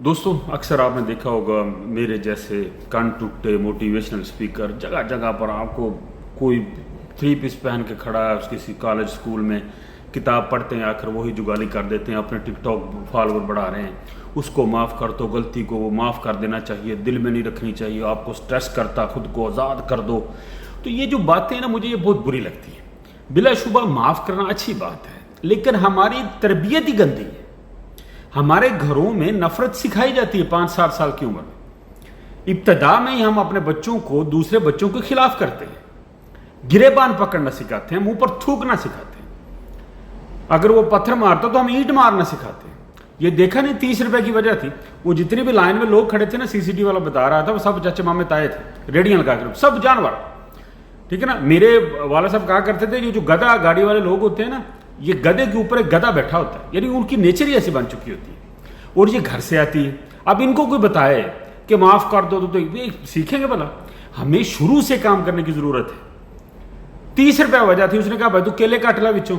दोस्तों अक्सर आपने देखा होगा मेरे जैसे कान टूटे मोटिवेशनल स्पीकर जगह जगह पर आपको कोई 3 पीस पहन के खड़ा है किसी कॉलेज स्कूल में, किताब पढ़ते हैं आखिर वही जुगाली कर देते हैं, अपने टिकटॉक फॉलोवर बढ़ा रहे हैं, उसको माफ़ कर दो, गलती को वो माफ़ कर देना चाहिए, दिल में नहीं रखनी चाहिए, आपको स्ट्रेस करता, खुद को आज़ाद कर दो। तो ये जो बातें हैं ना, मुझे ये बहुत बुरी लगती है। बिलाशुबा माफ़ करना अच्छी बात है, लेकिन हमारी तरबियत ही गंदी है। हमारे घरों में नफरत सिखाई जाती है 5-7 साल की उम्र में। इब्तदा में ही हम अपने बच्चों को दूसरे बच्चों के खिलाफ करते हैं, गिरेबान पकड़ना सिखाते हैं, मुंह पर थूकना सिखाते हैं। अगर वो पत्थर मारता तो हम ईंट मारना सिखाते हैं। ये देखा नहीं 30 रुपए की वजह थी, वो जितने भी लाइन में लोग खड़े थे ना, सीसीटीवी वाला बता रहा था, वो सब चाचे मामे ताए थे, रेडियां लगा कर, सब जानवर, ठीक है ना। मेरे वाला साहब कहा करते थे, ये जो गधा गाड़ी वाले लोग होते हैं ना, ये गधे के ऊपर एक गधा बैठा होता है, यानी उनकी नेचर ही ऐसी बन चुकी होती है और ये घर से आती है। अब इनको कोई बताए कि माफ कर दो तो ये सीखेंगे भला? हमें शुरू से काम करने की जरूरत है। 30 रुपया वजह थी, उसने कहा भाई तू केले काट ला बिचों,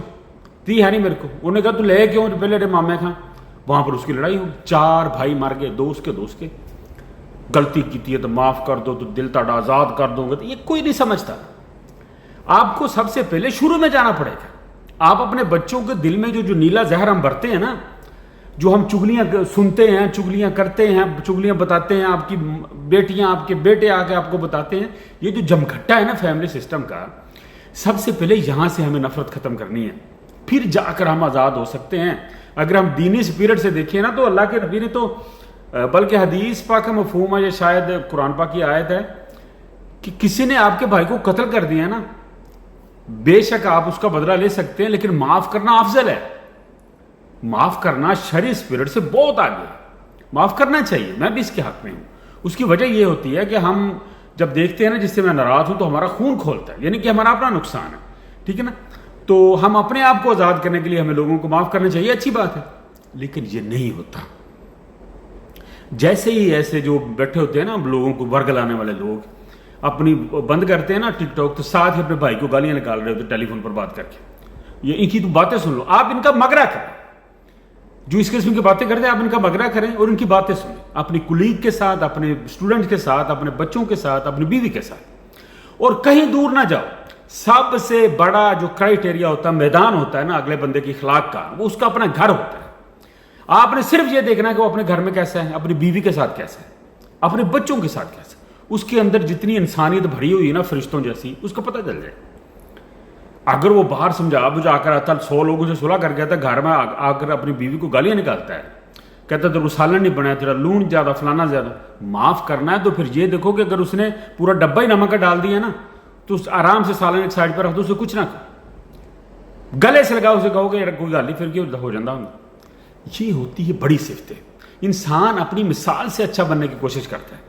दी है नहीं मेरे को। उन्होंने कहा तू ले क्यों पहले रे मामे खां, वहां पर उसकी लड़ाई हो, 4 भाई मर गए, दोस्त के। गलती की है तो माफ कर दो, तो दिल ताड़ा आजाद कर दोगे, तो ये कोई नहीं समझता। आपको सबसे पहले शुरू में जाना पड़ेगा। आप अपने बच्चों के दिल में जो नीला जहर हम भरते हैं ना, जो हम चुगलियां सुनते हैं, चुगलियां करते हैं, चुगलियां बताते हैं, आपकी बेटियां आपके बेटे आके आपको बताते हैं, ये जो जमघट्टा है ना फैमिली सिस्टम का, सबसे पहले यहां से हमें नफरत खत्म करनी है, फिर जाकर हम आजाद हो सकते हैं। अगर हम दीनी स्पिरिट से देखें ना, तो अल्लाह के नबी ने तो, बल्कि हदीस पाक का मफहूम है, या शायद कुरान पाक की आयत है कि किसी ने आपके भाई को कत्ल कर दिया ना, बेशक आप उसका बदला ले सकते हैं, लेकिन माफ करना अफजल है। माफ करना शरी स्पिरिट से बहुत आगे है, माफ करना चाहिए, मैं भी इसके हक में हूं। उसकी वजह यह होती है कि हम जब देखते हैं ना जिससे मैं नाराज हूं, तो हमारा खून खोलता है, यानी कि हमारा अपना नुकसान है, ठीक है ना। तो हम अपने आप को आजाद करने के लिए हमें लोगों को माफ करना चाहिए, अच्छी बात है, लेकिन ये नहीं होता। जैसे ही ऐसे जो बैठे होते हैं ना लोगों को वर्गलाने वाले लोग, अपनी बंद करते हैं ना टिकटॉक, तो साथ ही अपने भाई को गालियां निकाल रहे होते टेलीफोन पर बात करके। ये इनकी तो बातें सुन लो, आप इनका मगरा करें, जो इस किस्म की बातें करते हैं आप इनका मगरा करें और इनकी बातें सुनें, अपनी कुलीग के साथ, अपने स्टूडेंट के साथ, अपने बच्चों के साथ, अपनी बीवी के साथ, और कहीं दूर ना जाओ। सबसे बड़ा जो क्राइटेरिया होता है, मैदान होता है ना अगले बंदे की अखलाक का, वो उसका अपना घर होता है। आपने सिर्फ ये देखना है कि वो अपने घर में कैसा है, अपनी बीवी के साथ कैसा है, अपने बच्चों के साथ कैसा है, उसके अंदर जितनी इंसानियत भरी हुई है ना फरिश्तों जैसी, उसको पता चल जाए। अगर वो बाहर समझा बुझाकर आता, 100 लोगों से सुलह कर गया था, घर में आकर अपनी बीवी को गालियां निकालता है, कहता तेरा सालन नहीं बनाया, तेरा लून ज्यादा, फलाना ज्यादा। माफ करना है तो फिर ये देखो कि अगर उसने पूरा डब्बा ही नमक का डाल दिया ना, तो आराम से सालन एक साइड पर रख दो, उसे कुछ ना कहो, गले से लगाओ, उसे कहोगे यार कोई गाली फिर क्यों हो जाता हूं। ये होती है बड़ी सिफ्तें। इंसान अपनी मिसाल से अच्छा बनने की कोशिश करता है।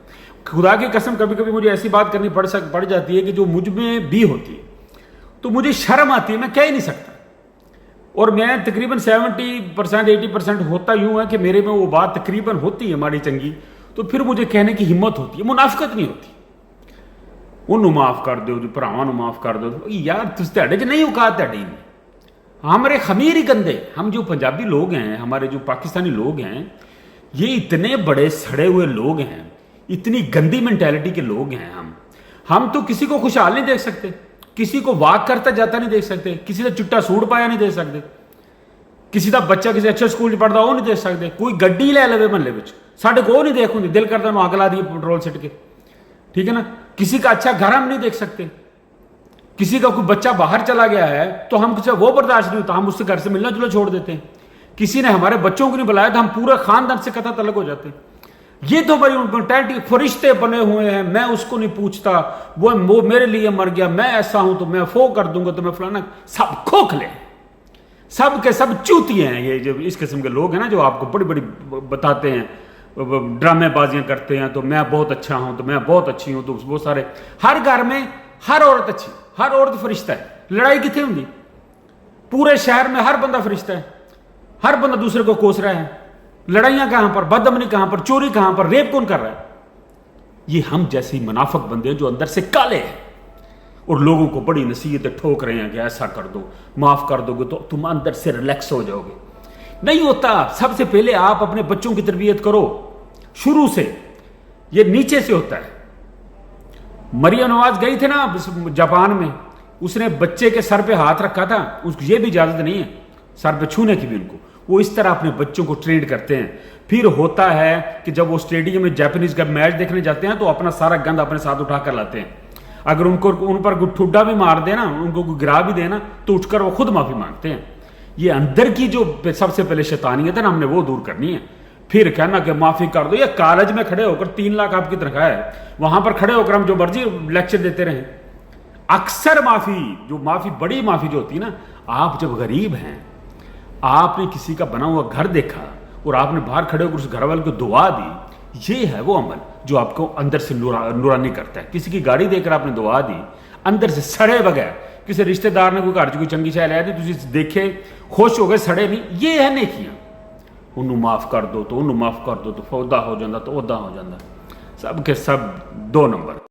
खुदा की कसम कभी कभी मुझे ऐसी बात करनी पड़ जाती है कि जो मुझ में भी होती है, तो मुझे शर्म आती है, मैं कह ही नहीं सकता। और मैं तकरीबन 70% 80% होता यूं है कि मेरे में वो बात तकरीबन होती है माड़ी चंगी, तो फिर मुझे कहने की हिम्मत होती है, मुनाफिकत नहीं होती। उन्होंने माफ कर दो, भरावां माफ कर दो, यार तुझ च नहीं औकात है, हमारे खमीर ही गंदे। हम जो पंजाबी लोग हैं, हमारे जो पाकिस्तानी लोग हैं, ये इतने बड़े सड़े हुए लोग हैं, इतनी गंदी मेंटालिटी के लोग हैं। हम तो किसी को खुशहाल नहीं देख सकते, किसी को वाक करता जाता नहीं देख सकते, किसी का चिट्टा सूट पाया नहीं देख सकते, किसी का बच्चा किसी अच्छे स्कूल पढ़ता वो नहीं देख सकते, कोई गड्डी ले लवे महल्ले में साढ़े को नहीं देख होंगी, दिल करता अग ला दी पेट्रोल सिट के, ठीक है ना। किसी का अच्छा घर हम नहीं देख सकते, किसी का कोई बच्चा बाहर चला गया है तो हम वो बर्दाश्त नहीं होता, हम उससे घर से मिलना जुलना छोड़ देते हैं। किसी ने हमारे बच्चों को नहीं बुलाया तो हम पूरे खानदान से कथा तलक हो जाते हैं। ये तो बड़ी मेंटालिटी, फरिश्ते बने हुए हैं, मैं उसको नहीं पूछता, वो मेरे लिए मर गया, मैं ऐसा हूं तो मैं फो कर दूंगा, तो मैं फलाना। सब खोखले, सब के सब चूतिए हैं। ये जो इस किस्म के लोग हैं ना, जो आपको बड़ी बड़ी बताते हैं, ड्रामेबाजियां करते हैं, तो मैं बहुत अच्छा हूं, तो मैं बहुत अच्छी हूं, तो वो सारे, हर घर में हर औरत अच्छी, हर औरत फरिश्ता है। लड़ाई कितनी होंगी? पूरे शहर में हर बंदा फरिश्ता है, हर बंदा दूसरे को कोस रहा है। लड़ाइयां कहां पर, बदअमनी कहां पर, चोरी कहां पर, रेप कौन कर रहा है? ये हम जैसे मुनाफिक बंदे हैं जो अंदर से काले हैं और लोगों को बड़ी नसीहतें ठोक रहे हैं कि ऐसा कर दो, माफ कर दोगे तो तुम अंदर से रिलैक्स हो जाओगे। नहीं होता। सबसे पहले आप अपने बच्चों की तरबियत करो, शुरू से ये नीचे से होता है। मरियम नवाज गई थी ना जापान में, उसने बच्चे के सर पे हाथ रखा था, उसको ये भी इजाजत नहीं है सर पे छूने की भी उनको। वो इस तरह अपने बच्चों को ट्रेन करते हैं। फिर होता है कि जब वो स्टेडियम में जापानीज का मैच देखने जाते हैं तो अपना सारा गंद अपने साथ उठा कर लाते हैं। अगर उनको उन पर कोई ठुड्डा भी मार देना, उनको कोई गिरा भी देना, तो उठकर वो खुद माफी मांगते हैं। ये अंदर की जो सबसे पहले शैतानियत है ना, हमने वो दूर करनी है। फिर कहना कि माफी कर दो, ये कॉलेज में खड़े होकर 3 लाख आपकी तनख्वाह है, वहां पर खड़े होकर हम जो मर्जी लेक्चर देते रहे। अक्सर माफी, जो माफी बड़ी माफी जो होती है ना, आप जब गरीब हैं, आपने किसी का बना हुआ घर देखा और आपने बाहर खड़े होकर उस घर वाले को दुआ दी, ये है वो अमल जो आपको अंदर से नूरानी करता है। किसी की गाड़ी देखकर आपने दुआ दी, अंदर से सड़े बगैर, किसी रिश्तेदार ने कोई घर च कोई चंगी शाय लै दी, तुम देखे खुश हो गए, सड़े नहीं, ये है नेकियां। उन्होंने माफ कर दो तो उन्होंने माफ कर दो तो फौदा हो जाता, तो ओदा हो जाता, सब के सब 2 नंबर।